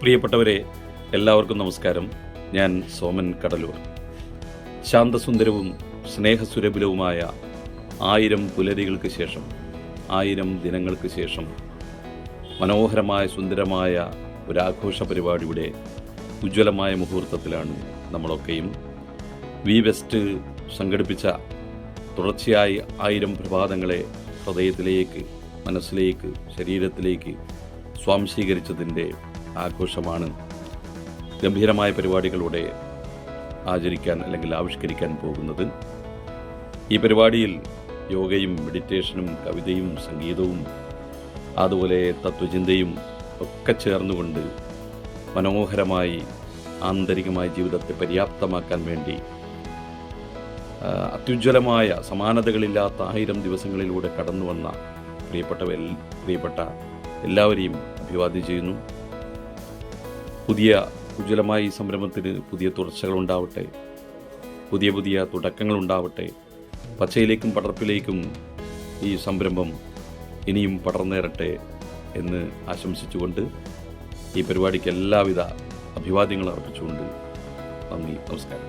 പ്രിയപ്പെട്ടവരെ, എല്ലാവർക്കും നമസ്കാരം. ഞാൻ സോമൻ കടലൂർ. ശാന്തസുന്ദരവും സ്നേഹസുരഭിലവുമായ 1000 പുലരികൾക്ക് ശേഷം, 1000 ദിനങ്ങൾക്ക് ശേഷം മനോഹരമായ സുന്ദരമായ ഒരാഘോഷ പരിപാടിയുടെ ഉജ്ജ്വലമായ മുഹൂർത്തത്തിലാണ് നമ്മളൊക്കെയും. വി വെസ്റ്റ് സംഘടിപ്പിച്ച തുടർച്ചയായി 1000 പ്രഭാതങ്ങളെ ഹൃദയത്തിലേക്ക്, മനസ്സിലേക്ക്, ശരീരത്തിലേക്ക് സ്വാംശീകരിച്ചതിൻ്റെ ആഘോഷമാണ് ഗംഭീരമായ പരിപാടികളോടെ ആചരിക്കാൻ അല്ലെങ്കിൽ ആവിഷ്കരിക്കാൻ പോകുന്നത്. ഈ പരിപാടിയിൽ യോഗയും മെഡിറ്റേഷനും കവിതയും സംഗീതവും അതുപോലെ തത്വചിന്തയും ഒക്കെ ചേർന്നുകൊണ്ട് മനോഹരമായി ആന്തരികമായ ജീവിതത്തെ പര്യാപ്തമാക്കാൻ വേണ്ടി അത്യുജ്വലമായ സമാനതകളില്ലാത്ത 1000 ദിവസങ്ങളിലൂടെ കടന്നു വന്ന പ്രിയപ്പെട്ട എല്ലാവരെയും അഭിവാദ്യം ചെയ്യുന്നു. പുതിയ ഉജ്ജ്വലമായ ഈ സംരംഭത്തിന് പുതിയ തുടർച്ചകളുണ്ടാവട്ടെ, പുതിയ തുടക്കങ്ങളുണ്ടാവട്ടെ. പച്ചയിലേക്കും പടർപ്പിലേക്കും ഈ സംരംഭം ഇനിയും പടർന്നേറട്ടെ എന്ന് ആശംസിച്ചുകൊണ്ട് ഈ പരിപാടിക്ക് എല്ലാവിധ അഭിവാദ്യങ്ങൾ അർപ്പിച്ചുകൊണ്ട് നന്ദി, നമസ്കാരം.